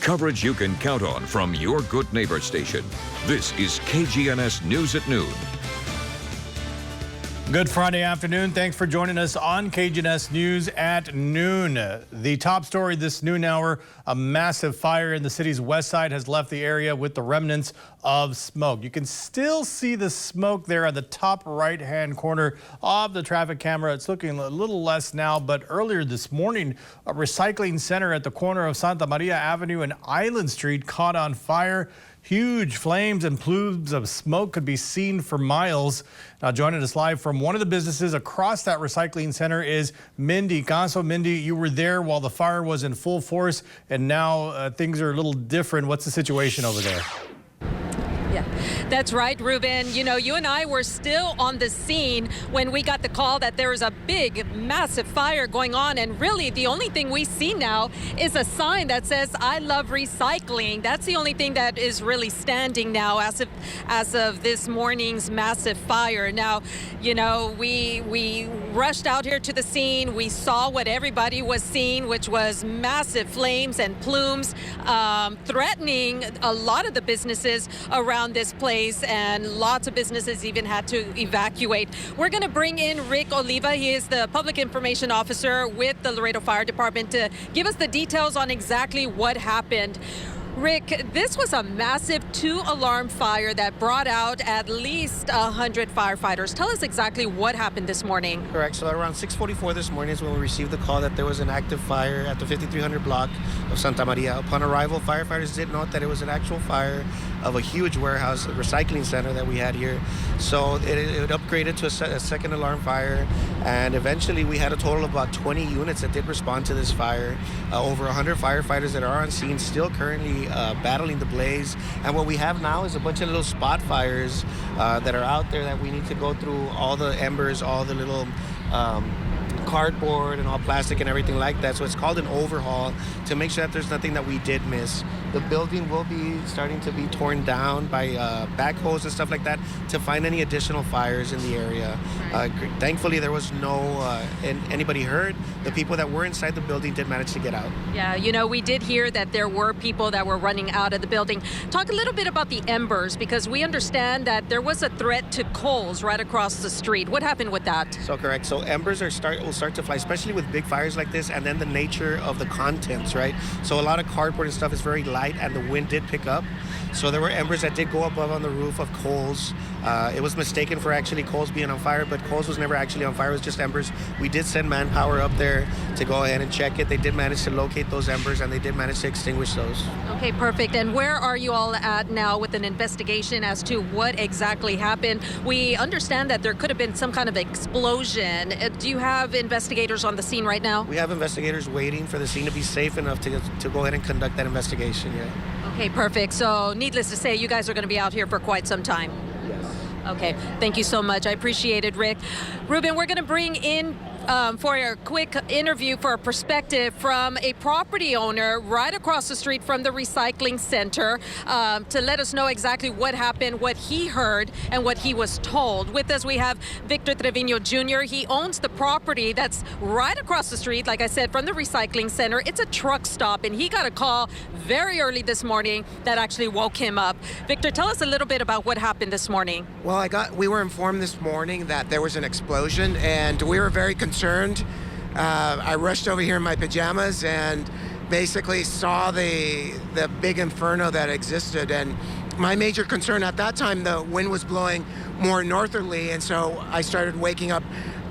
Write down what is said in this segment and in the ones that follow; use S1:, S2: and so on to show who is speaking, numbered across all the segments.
S1: Coverage you can count on from your good neighbor station. This is KGNS News at Noon.
S2: Good Friday afternoon. Thanks for joining us on KGNS News at Noon. The top story this noon hour, a massive fire in the city's west side has left the area with the remnants of smoke. You can still see the smoke there at the top right-hand corner of the traffic camera. It's looking a little less now, but earlier this morning, a recycling center at the corner of Santa Maria Avenue and Island Street caught on fire. Huge flames and plumes of smoke could be seen for miles. Now, joining us live from one of the businesses across that recycling center is Mindy Canso. Mindy, you were there while the fire was in full force, and now things are a little different. What's the situation over there?
S3: Yeah, that's right, Ruben. You know, you and I were still on the scene when we got the call that there was a big, massive fire going on. And really, the only thing we see now is a sign that says, "I love recycling." That's the only thing that is really standing now as of this morning's massive fire. Now, you know, we rushed out here to the scene. We saw what everybody was seeing, which was massive flames and plumes threatening a lot of the businesses around this place, and lots of businesses even had to evacuate. We're going to bring in Rick Oliva. He is the public information officer with the Laredo Fire Department to give us the details on exactly what happened. Rick, this was a massive 2-alarm fire that brought out at least 100 firefighters. Tell us exactly what happened this morning.
S4: Correct. So around 6:44 this morning is when we received the call that there was an active fire at the 5300 block of Santa Maria. Upon arrival, firefighters did note that it was an actual fire of a huge warehouse, a recycling center that we had here. So it upgraded to a second alarm fire, and eventually we had a total of about 20 units that did respond to this fire. Over 100 firefighters that are on scene, still currently battling the blaze. And what we have now is a bunch of little spot fires that are out there that we need to go through all the embers, all the little cardboard and all plastic and everything like that. So it's called an overhaul to make sure that there's nothing that we did miss. The building will be starting to be torn down by backhoes and stuff like that to find any additional fires in the area. Thankfully, there was no anybody hurt. The people that were inside the building did manage to get out.
S3: Yeah, you know, we did hear that there were people that were running out of the building. Talk a little bit about the embers, because we understand that there was a threat to coals right across the street. What happened with that?
S4: So correct. So embers will start to fly, especially with big fires like this, and then the nature of the contents, right? So a lot of cardboard and stuff is very light, and the wind did pick up. So there were embers that did go above on the roof of coals. It was mistaken for actually coals being on fire, but coals was never actually on fire. It was just embers. We did send manpower up there to go ahead and check it. They did manage to locate those embers, and they did manage to extinguish those.
S3: Okay, perfect. And where are you all at now with an investigation as to what exactly happened? We understand that there could have been some kind of explosion. Do you have investigators on the scene right now?
S4: We have investigators waiting for the scene to be safe enough to go ahead and conduct that investigation, yeah.
S3: Okay, perfect. So needless to say, you guys are going to be out here for quite some time.
S4: Yes.
S3: Okay, thank you so much. I appreciate it, Rick. Ruben, we're going to bring in for a quick interview for a perspective from a property owner right across the street from the recycling center to let us know exactly what happened, what he heard, and what he was told. With us, we have Victor Trevino Jr. He owns the property that's right across the street, like I said, from the recycling center. It's a truck stop, and he got a call very early this morning that actually woke him up. Victor, tell us a little bit about what happened this morning.
S5: Well, we were informed this morning that there was an explosion, and we were very concerned. I rushed over here in my pajamas and basically saw the big inferno that existed. And my major concern at that time, the wind was blowing more northerly, and so I started waking up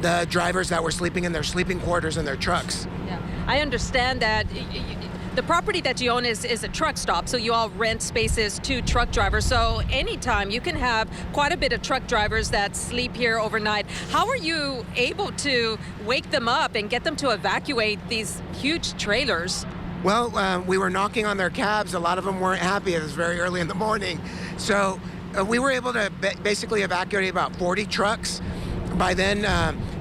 S5: the drivers that were sleeping in their sleeping quarters in their trucks.
S3: Yeah, I understand that. The property that you own is a truck stop, so you all rent spaces to truck drivers. So anytime you can have quite a bit of truck drivers that sleep here overnight. How are you able to wake them up and get them to evacuate these huge trailers?
S5: Well, we were knocking on their cabs. A lot of them weren't happy. It was very early in the morning. So we were able to basically evacuate about 40 trucks. By then,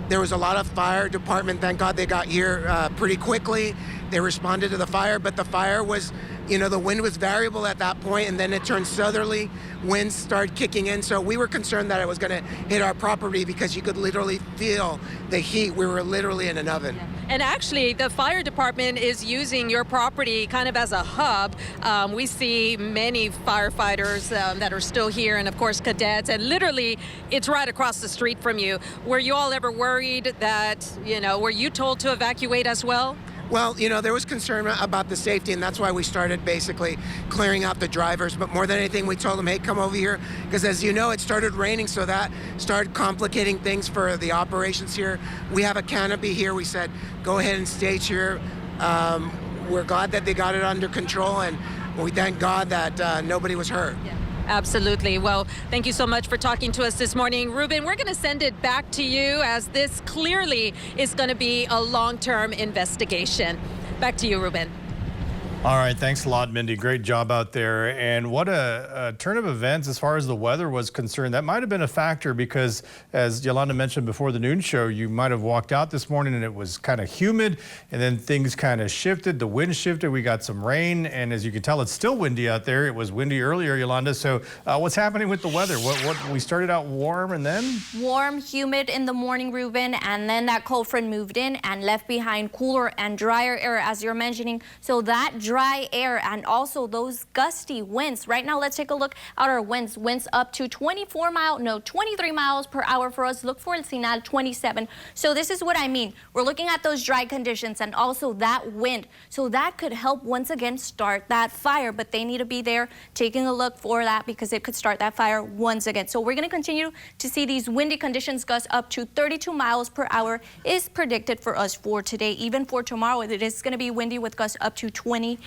S5: there was a lot of fire department. Thank God they got here pretty quickly. They responded to the fire, but the fire was, the wind was variable at that point, and then it turned southerly. Winds started kicking in, so we were concerned that it was going to hit our property because you could literally feel the heat. We were literally in an oven.
S3: Yeah. And actually, the fire department is using your property kind of as a hub. We see many firefighters that are still here, and of course cadets, and literally it's right across the street from you. Were you all ever worried that, were you told to evacuate as well?
S5: Well, there was concern about the safety, and that's why we started basically clearing out the drivers. But more than anything, we told them, hey, come over here, because as you know, it started raining, so that started complicating things for the operations here. We have a canopy here. We said, go ahead and stage here. We're glad that they got it under control, and we thank God that nobody was hurt.
S3: Yeah. Absolutely. Well, thank you so much for talking to us this morning. Ruben, we're going to send it back to you, as this clearly is going to be a long-term investigation. Back to you, Ruben.
S2: All right, thanks a lot, Mindy. Great job out there. And what a turn of events as far as the weather was concerned. That might have been a factor because, as Yolanda mentioned before the noon show, you might have walked out this morning and it was kind of humid, and then things kind of shifted. The wind shifted. We got some rain, and as you can tell, it's still windy out there. It was windy earlier, Yolanda. So what's happening with the weather? What we started out warm and then?
S6: Warm, humid in the morning, Ruben, and then that cold front moved in and left behind cooler and drier air, as you're mentioning. So that dry air and also those gusty winds. Right now, let's take a look at our winds. Winds up to 23 miles per hour for us. Look for El Sinal, 27. So this is what I mean. We're looking at those dry conditions and also that wind. So that could help once again start that fire, but they need to be there taking a look for that because it could start that fire once again. So we're going to continue to see these windy conditions. Gusts up to 32 miles per hour is predicted for us for today. Even for tomorrow, it is going to be windy with gusts up to 22.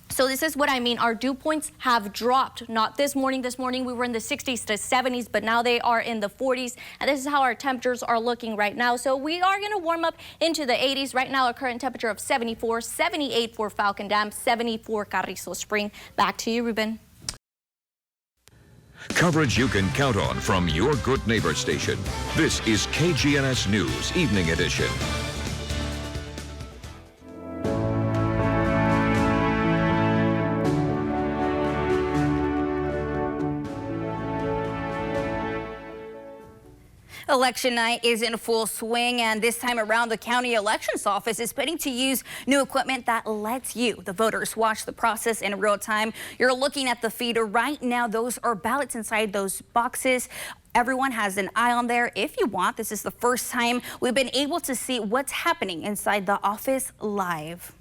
S6: So this is what I mean. Our dew points have dropped. Not this morning. This morning we were in the 60s to 70s, but now they are in the 40s. And this is how our temperatures are looking right now. So we are going to warm up into the 80s. Right now, our current temperature of 74, 78 for Falcon Dam, 74 Carrizo Spring. Back to you, Ruben.
S1: Coverage you can count on from your good neighbor station. This is KGNS News Evening Edition.
S7: Election night is in full swing, and this time around, the county elections office is putting to use new equipment that lets you, the voters, watch the process in real time. You're looking at the feed right now. Those are ballots inside those boxes. Everyone has an eye on there. If you want, this is the first time we've been able to see what's happening inside the office live.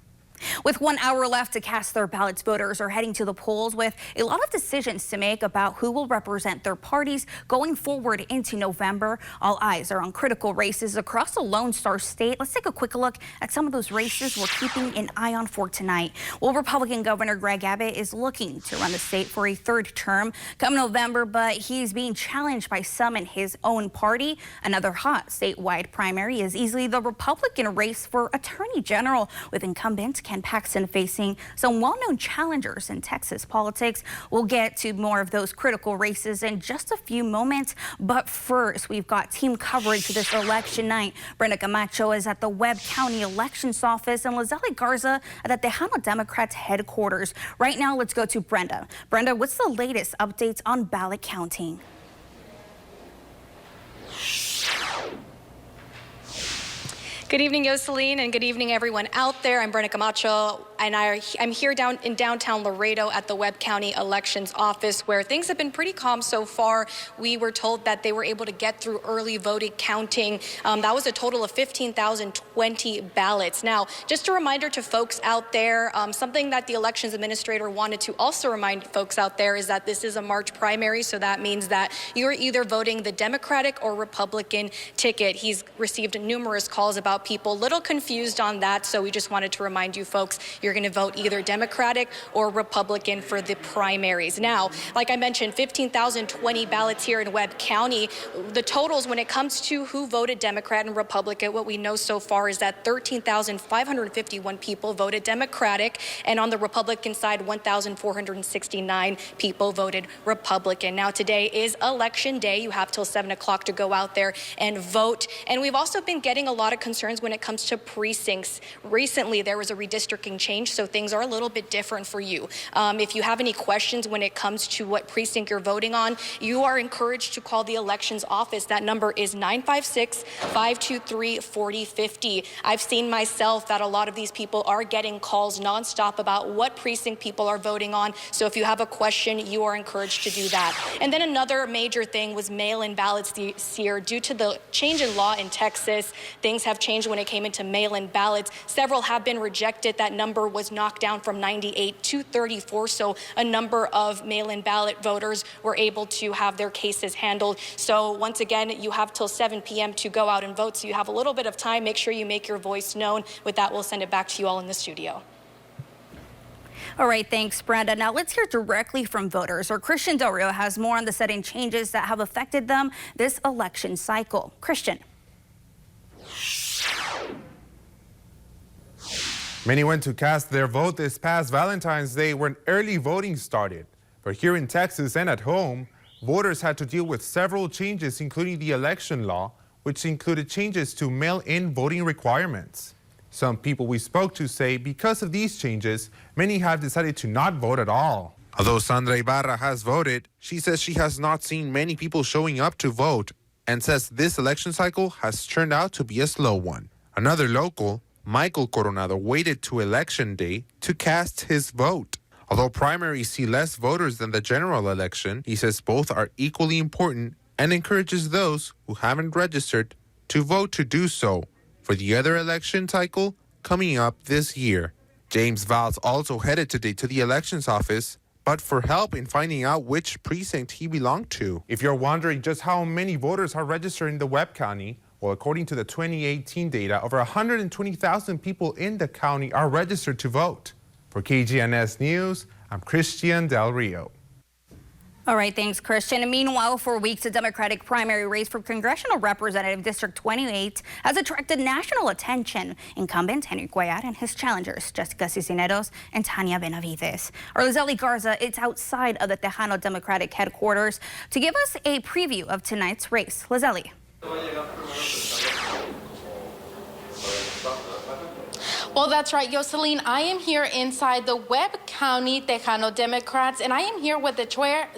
S7: With 1 hour left to cast their ballots, voters are heading to the polls with a lot of decisions to make about who will represent their parties going forward into November. All eyes are on critical races across the Lone Star State. Let's take a quick look at some of those races we're keeping an eye on for tonight. Well, Republican Governor Greg Abbott is looking to run the state for a third term come November, but he's being challenged by some in his own party. Another hot statewide primary is easily the Republican race for Attorney General, with incumbent Ken Paxton facing some well-known challengers in Texas politics. We'll get to more of those critical races in just a few moments. But first, we've got team coverage this election night. Brenda Camacho is at the Webb County Elections Office and Lizelle Garza at the Tejano Democrats headquarters. Right now, let's go to Brenda. Brenda, what's the latest updates on ballot counting?
S8: Good evening, Yoseline, and good evening, everyone out there. I'm Brenda Camacho, and I'm here in downtown Laredo at the Webb County Elections Office, where things have been pretty calm so far. We were told that they were able to get through early voting counting. That was a total of 15,020 ballots. Now, just a reminder to folks out there, something that the elections administrator wanted to also remind folks out there is that this is a March primary, so that means that you're either voting the Democratic or Republican ticket. He's received numerous calls about people a little confused on that, so we just wanted to remind you folks, you're you're going to vote either Democratic or Republican for the primaries. Now, like I mentioned, 15,020 ballots here in Webb County. The totals when it comes to who voted Democrat and Republican, what we know so far is that 13,551 people voted Democratic, and on the Republican side, 1,469 people voted Republican. Now, today is election day. You have till 7 o'clock to go out there and vote. And we've also been getting a lot of concerns when it comes to precincts. Recently, there was a redistricting change, so things are a little bit different for you. If you have any questions when it comes to what precinct you're voting on, you are encouraged to call the elections office. That number is 956-523-4050. I've seen myself that a lot of these people are getting calls nonstop about what precinct people are voting on. So if you have a question, you are encouraged to do that. And then another major thing was mail-in ballots this year. Due to the change in law in Texas, things have changed when it came into mail-in ballots. Several have been rejected. That number was knocked down from 98 to 34. So a number of mail-in ballot voters were able to have their cases handled. So once again, you have till 7 p.m. to go out and vote. So you have a little bit of time. Make sure you make your voice known. With that, we'll send it back to you all in the studio.
S7: All right, thanks, Brenda. Now let's hear directly from voters. Our Christian Del Rio has more on the sudden changes that have affected them this election cycle. Christian.
S9: Many went to cast their vote this past Valentine's Day when early voting started. But here in Texas and at home, voters had to deal with several changes, including the election law, which included changes to mail-in voting requirements. Some people we spoke to say because of these changes, many have decided to not vote at all. Although Sandra Ibarra has voted, she says she has not seen many people showing up to vote and says this election cycle has turned out to be a slow one. Another local, Michael Coronado, waited to election day to cast his vote. Although primaries see less voters than the general election, he says both are equally important and encourages those who haven't registered to vote to do so for the other election cycle coming up this year. James Valls also headed today to the elections office, but for help in finding out which precinct he belonged to. If you're wondering just how many voters are registered in the Webb County, well, according to the 2018 data, over 120,000 people in the county are registered to vote. For KGNS News, I'm Christian Del Rio.
S7: All right, thanks, Christian. And meanwhile, for weeks, a Democratic primary race for Congressional Representative District 28 has attracted national attention. Incumbent Henry Cuellar and his challengers, Jessica Cisneros and Tania Benavides. Our Lizelle Garza is outside of the Tejano Democratic headquarters to give us a preview of tonight's race. Lizelle.
S10: Well, that's right, Jocelyn. I am here inside the Webb County Tejano Democrats, and I am here with the chair,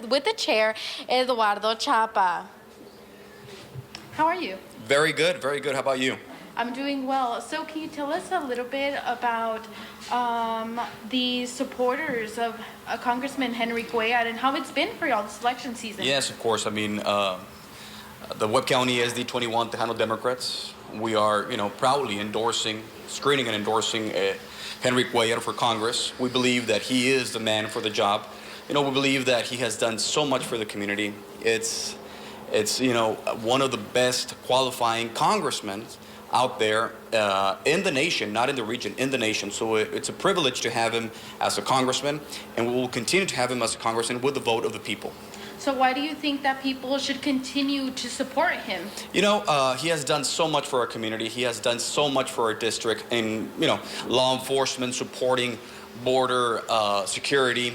S10: Eduardo Chapa. How are you?
S11: Very good, very good. How about you?
S10: I'm doing well. So can you tell us a little bit about the supporters of Congressman Henry Cuellar and how it's been for y'all this election season?
S11: Yes, of course. I mean, the Webb County SD21 Tejano Democrats, we are, proudly screening and endorsing Henry Cuellar for Congress. We believe that he is the man for the job. We believe that he has done so much for the community. It's one of the best qualifying congressmen out there in the nation, not in the region, in the nation. So it's a privilege to have him as a congressman, and we will continue to have him as a congressman with the vote of the people.
S10: So why do you think that people should continue to support him?
S11: He has done so much for our community. He has done so much for our district in, law enforcement, supporting border security,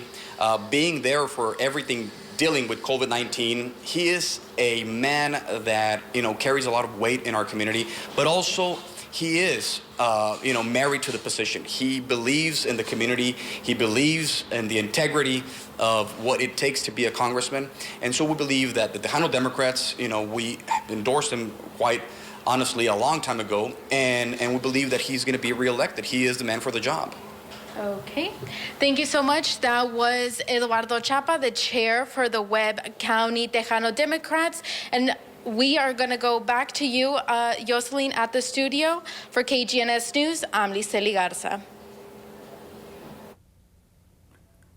S11: being there for everything dealing with COVID-19. He is a man that, carries a lot of weight in our community, but also he is, married to the position. He believes in the community. He believes in the integrity of what it takes to be a congressman. And so we believe that the Tejano Democrats, we endorsed him quite honestly a long time ago, and we believe that he's going to be reelected. He is the man for the job.
S10: Okay, thank you so much. That was Eduardo Chapa, the chair for the Webb County Tejano Democrats. And we are going to go back to you, Jocelyn, at the studio. For KGNS News, I'm Lizelle Garza.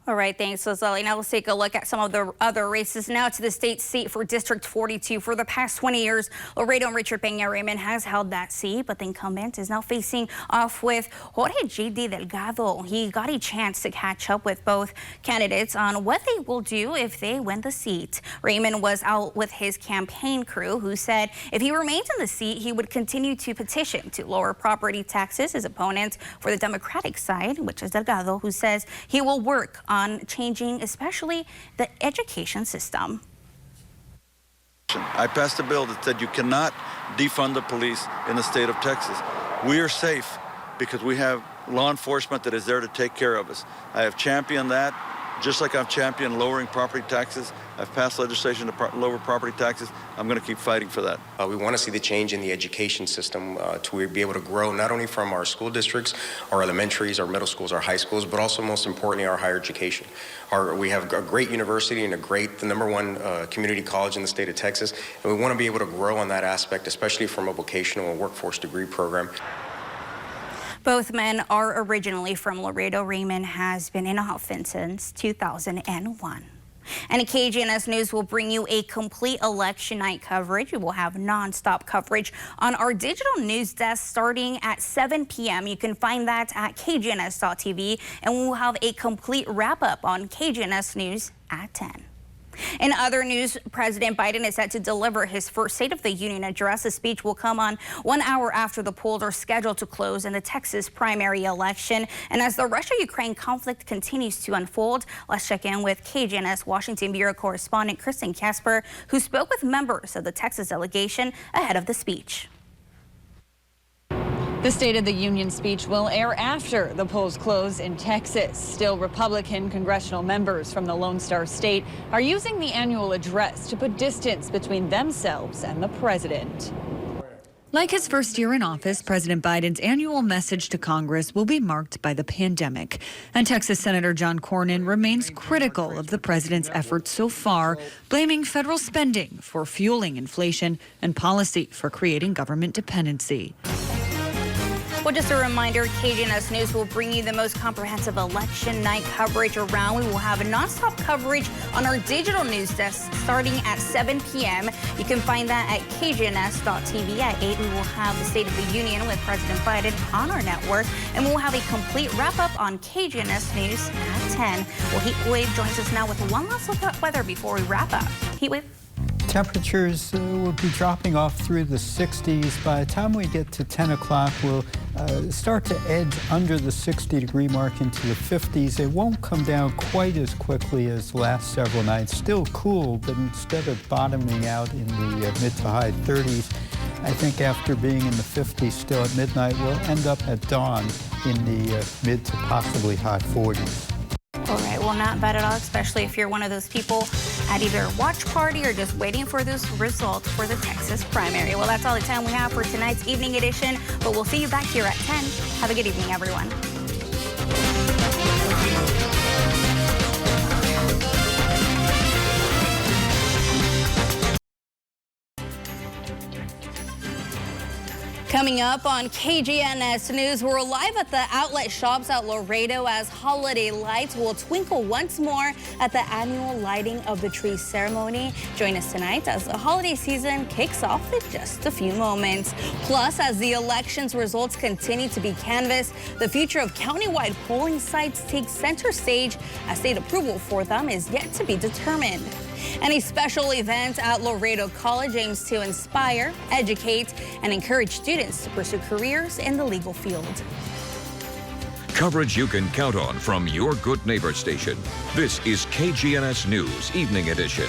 S7: All right, thanks, Lizelle. Now let's take a look at some of the other races. Now to the state seat for District 42. For the past 20 years, Laredo and Richard Peña Raymond has held that seat, but the incumbent is now facing off with Jorge J.D. Delgado. He got a chance to catch up with both candidates on what they will do if they win the seat. Raymond was out with his campaign crew, who said if he remains in the seat, he would continue to petition to lower property taxes. His opponent for the Democratic side, which is Delgado, who says he will work on changing especially the education system.
S12: I passed a bill that said you cannot defund the police in the state of Texas. We are safe because we have law enforcement that is there to take care of us. I have championed that, just like I've championed lowering property taxes. I've passed legislation to lower property taxes. I'm going to keep fighting for that.
S13: We want to see the change in the education system to be able to grow not only from our school districts, our elementaries, our middle schools, our high schools, but also most importantly our higher education. We have a great university and the #1 community college in the state of Texas, and we want to be able to grow on that aspect, especially from a vocational and workforce degree program.
S7: Both men are originally from Laredo. Raymond has been in office since 2001. And KGNS News will bring you a complete election night coverage. We will have nonstop coverage on our digital news desk starting at 7 p.m. You can find that at KGNS.TV, and we'll have a complete wrap-up on KGNS News at 10. In other news, President Biden is set to deliver his first State of the Union address. The speech will come on 1 hour after the polls are scheduled to close in the Texas primary election. And as the Russia-Ukraine conflict continues to unfold, let's check in with KGNS Washington Bureau correspondent Kristen Casper, who spoke with members of the Texas delegation ahead of the speech.
S14: The State of the Union speech will air after the polls close in Texas. Still, Republican congressional members from the Lone Star State are using the annual address to put distance between themselves and the president. Like his first year in office, President Biden's annual message to Congress will be marked by the pandemic. And Texas Senator John Cornyn remains critical of the president's efforts so far, blaming federal spending for fueling inflation and policy for creating government dependency.
S7: Well, just a reminder, KGNS News will bring you the most comprehensive election night coverage around. We will have a nonstop coverage on our digital news desk starting at 7 p.m. You can find that at KGNS.TV. At 8, we will have the State of the Union with President Biden on our network, and we'll have a complete wrap-up on KGNS News at 10. Well, Heatwave joins us now with one last look at weather before we wrap up. Heatwave.
S15: Temperatures will be dropping off through the 60s. By the time we get to 10 o'clock, we'll start to edge under the 60-degree mark into the 50s. It won't come down quite as quickly as the last several nights. Still cool, but instead of bottoming out in the mid to high 30s, I think after being in the 50s still at midnight, we'll end up at dawn in the mid to possibly high 40s.
S7: All right, well, not bad at all, especially if you're one of those people at either a watch party or just waiting for those results for the Texas primary. Well, that's all the time we have for tonight's evening edition, but we'll see you back here at 10. Have a good evening, everyone. Coming up on KGNS News, we're live at the outlet shops at Laredo as holiday lights will twinkle once more at the annual lighting of the tree ceremony. Join us tonight as the holiday season kicks off in just a few moments. Plus, as the election's results continue to be canvassed, the future of countywide polling sites takes center stage as state approval for them is yet to be determined. And a special event at Laredo College aims to inspire, educate, and encourage students to pursue careers in the legal field.
S1: Coverage you can count on from your good neighbor station. This is KGNS News Evening Edition.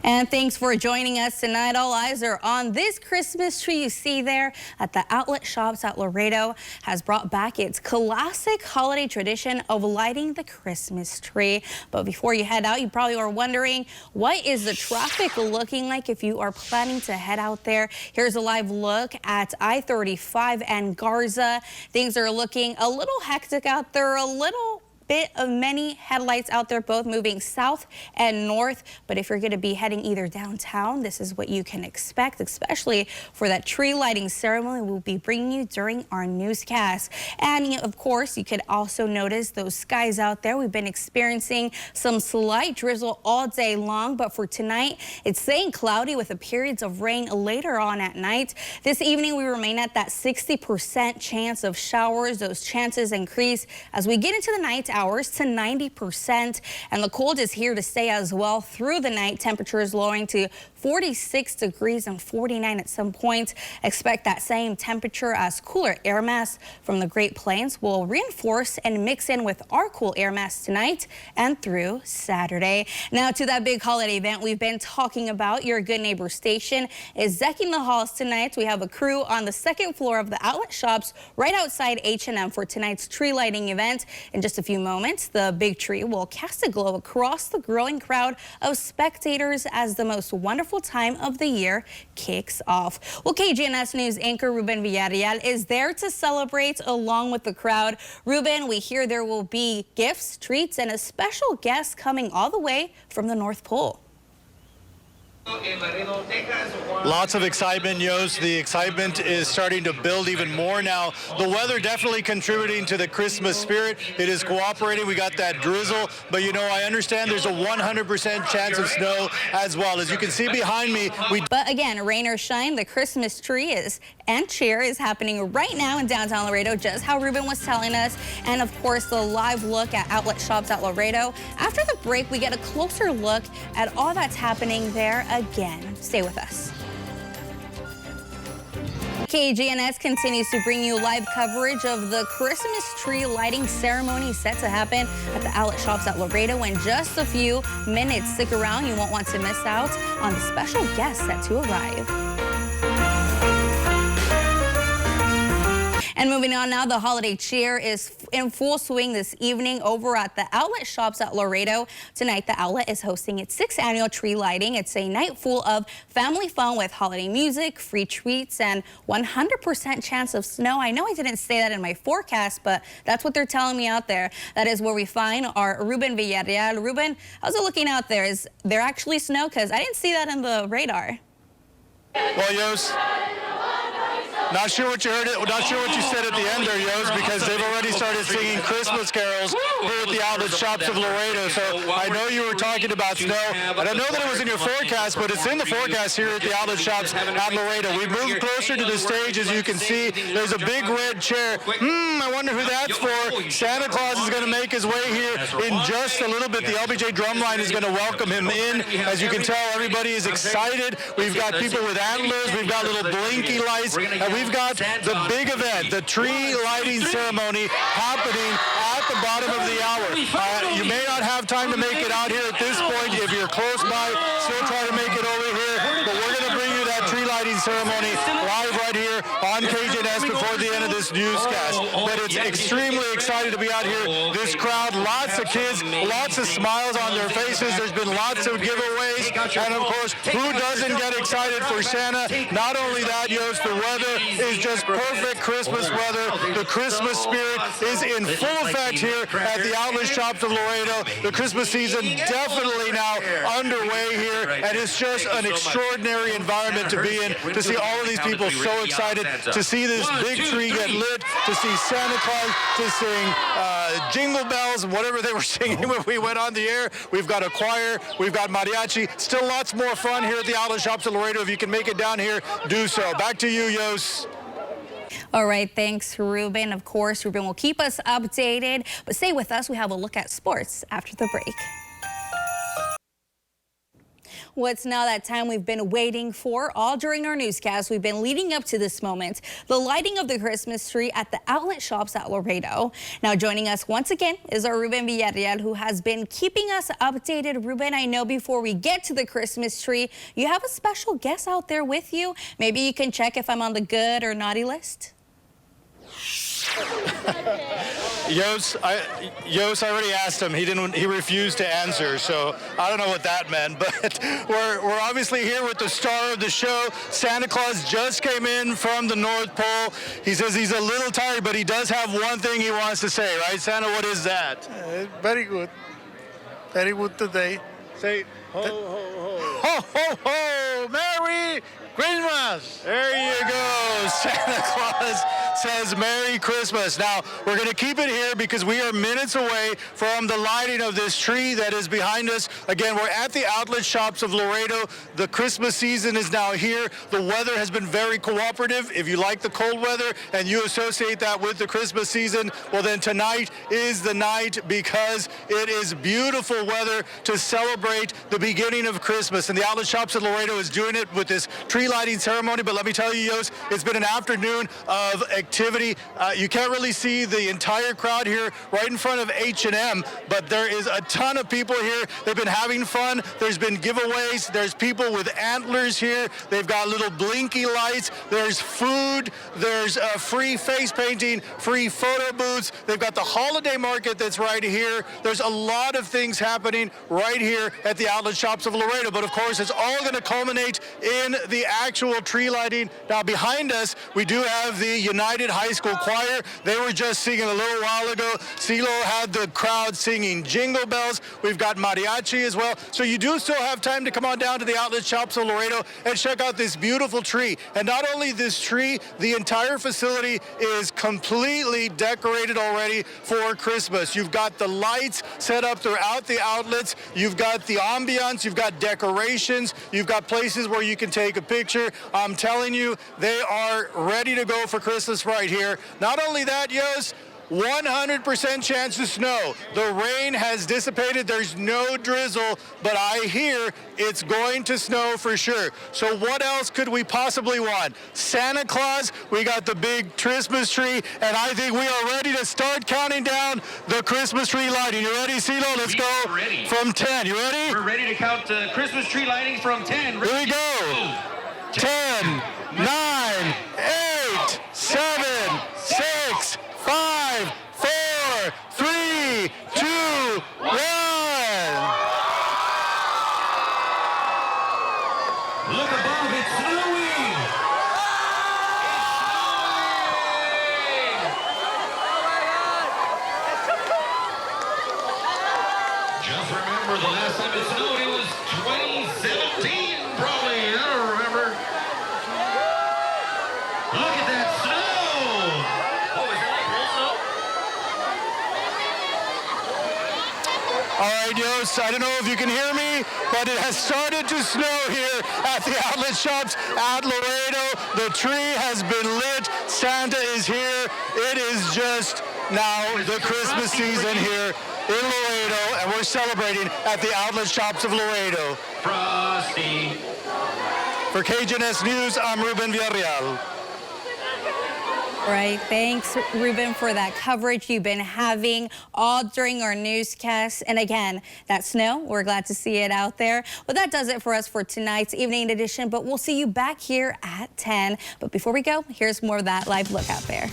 S7: And thanks for joining us tonight. All eyes are on this Christmas tree you see there at the outlet shops at Laredo has brought back its classic holiday tradition of lighting the Christmas tree. But before you head out, you probably are wondering, what is the traffic looking like if you are planning to head out there? Here's a live look at I-35 and Garza. Things are looking a little hectic out there, a little bit of many headlights out there, both moving south and north. But if you're going to be heading either downtown, this is what you can expect, especially for that tree lighting ceremony we'll be bringing you during our newscast. And of course, you could also notice those skies out there. We've been experiencing some slight drizzle all day long, but for tonight, it's staying cloudy with the periods of rain later on at night. This evening, we remain at that 60% chance of showers. Those chances increase as we get into the night hours to 90%. And the cold is here to stay as well through the night. Temperatures lowering to 46 degrees and 49 at some points. Expect that same temperature as cooler air mass from the Great Plains will reinforce and mix in with our cool air mass tonight and through Saturday. Now to that big holiday event we've been talking about. Your Good Neighbor station is decking the halls tonight. We have a crew on the second floor of the outlet shops right outside H&M for tonight's tree lighting event. In just a few moments, the big tree will cast a glow across the growing crowd of spectators as the most wonderful time of the year kicks off. Well, KGNS News anchor Ruben Villarreal is there to celebrate along with the crowd. Ruben, we hear there will be gifts, treats, and a special guest coming all the way from the North Pole.
S16: Lots of excitement, Yos. The excitement is starting to build even more now. The weather definitely contributing to the Christmas spirit. It is cooperating. We got that drizzle, but you know, I understand there's a 100% chance of snow as well. As you can see behind me,
S7: But again, rain or shine, the Christmas tree and cheer is happening right now in downtown Laredo, just how Ruben was telling us. And of course, the live look at outlet shops at Laredo. After the break, we get a closer look at all that's happening there again. Stay with us. KGNS continues to bring you live coverage of the Christmas tree lighting ceremony set to happen at the outlet shops at Laredo in just a few minutes. Stick around, you won't want to miss out on the special guests set to arrive. And moving on now, the holiday cheer is in full swing this evening over at the outlet shops at Laredo. Tonight, the outlet is hosting its 6th annual tree lighting. It's a night full of family fun with holiday music, free treats, and 100% chance of snow. I know I didn't say that in my forecast, but that's what they're telling me out there. That is where we find our Ruben Villarreal. Ruben, how's it looking out there? Is there actually snow? Because I didn't see that in the radar.
S16: well, Yos, not sure what you heard. Not sure what you said at the end there, Yos, because they've already started singing Christmas carols here at the outlet shops of Laredo. So I know you were talking about snow. I don't know that it was in your forecast, but it's in the forecast here at the outlet shops at Laredo. We've moved closer to the stage, as you can see. There's a big red chair. I wonder who that's for. Santa Claus is going to make his way here in just a little bit. The LBJ drumline is going to welcome him in. As you can tell, everybody is excited. We've got people with antlers. We've got little blinky lights. And we've got the big event, the tree lighting ceremony happening at the bottom of the hour. You may not have time to make it out here at this point. If you're close by, still try to make it over here. But we're going to bring you that tree lighting ceremony live right here on KGNS before the end of this newscast. But it's extremely excited to be out here. This crowd, lots of kids, lots of smiles on their faces. There's been lots of giveaways. And of course, who doesn't get excited for Santa? Not only that, Yos, the weather is just perfect Christmas weather. The Christmas spirit is in full effect here at the outlet shops of Laredo. The Christmas season definitely now underway here, and it's just an extraordinary environment to be in, to see all of these people so excited, to see this big tree get lit, to see Santa Claus, to sing jingle bells, whatever they were singing when we went on the air. We've got a choir, we've got mariachi, still lots more fun here at the outlet shops of Laredo. If you can make it down here, do so. Back to you, Yos.
S7: All right, thanks, Ruben. Of course, Ruben will keep us updated, but stay with us. We have a look at sports after the break. Well, it's now that time we've been waiting for. All during our newscast, we've been leading up to this moment, the lighting of the Christmas tree at the outlet shops at Laredo. Now, joining us once again is our Ruben Villarreal, who has been keeping us updated. Ruben, I know before we get to the Christmas tree, you have a special guest out there with you. Maybe you can check if I'm on the good or naughty list.
S16: Yos, I already asked him. He refused to answer, so I don't know what that meant. But we're obviously here with the star of the show. Santa Claus just came in from the North Pole. He says he's a little tired, but he does have one thing he wants to say, right, Santa? What is that?
S17: Very good. Very good today.
S16: Say ho, ho, ho.
S17: Ho, ho, ho! Merry Christmas!
S16: There you go. Santa Claus says Merry Christmas. Now, we're going to keep it here because we are minutes away from the lighting of this tree that is behind us. Again, we're at the outlet shops of Laredo. The Christmas season is now here. The weather has been very cooperative. If you like the cold weather and you associate that with the Christmas season, well, then tonight is the night because it is beautiful weather to celebrate the beginning of Christmas. And the outlet shops of Laredo is doing it with this tree lighting ceremony. But let me tell you, Yos, it's been an afternoon of activity. You can't really see the entire crowd here right in front of H&M, but there is a ton of people here. They've been having fun. There's been giveaways. There's people with antlers here. They've got little blinky lights. There's food. There's free face painting, free photo booths. They've got the holiday market that's right here. There's a lot of things happening right here at the outlet shops of Laredo. But of course, it's all going to culminate in the actual tree lighting. Now, behind us, we do have the United High School Choir. They were just singing a little while ago. CeeLo had the crowd singing Jingle Bells. We've got mariachi as well. So you do still have time to come on down to the outlet shops of Laredo and check out this beautiful tree. And not only this tree, the entire facility is completely decorated already for Christmas. You've got the lights set up throughout the outlets. You've got the ambiance. You've got decorations. You've got places where you can take a picture. I'm telling you, they are ready to go for Christmas right here. Not only that, Yos, 100% chance of snow. The rain has dissipated. There's no drizzle, but I hear it's going to snow for sure. So what else could we possibly want? Santa Claus, we got the big Christmas tree, and I think we are ready to start counting down the Christmas tree lighting. You ready, CeeLo? Let's go from 10. You ready?
S18: We're ready to count Christmas tree lighting from 10.
S16: Here we go. 10, 9, 8, 7, 6, 5, 4, 3, 2, 1.
S18: Look above, it's snowing. Just remember, the last time it snowed, it was 2017, probably. I don't remember. Look at that snow! Oh, is that like real snow?
S16: All right, Yos, I don't know if you can hear me, but it has started to snow here at the outlet shops at Laredo. The tree has been lit. Santa is here. It is just now the Christmas season here in Laredo, and we're celebrating at the outlet shops of Laredo.
S18: Frosty.
S16: For KGNS News, I'm Ruben Villarreal.
S7: Right. Thanks, Ruben, for that coverage you've been having all during our newscast. And again, that snow, we're glad to see it out there. Well, that does it for us for tonight's evening edition, but we'll see you back here at 10. But before we go, here's more of that live look out there.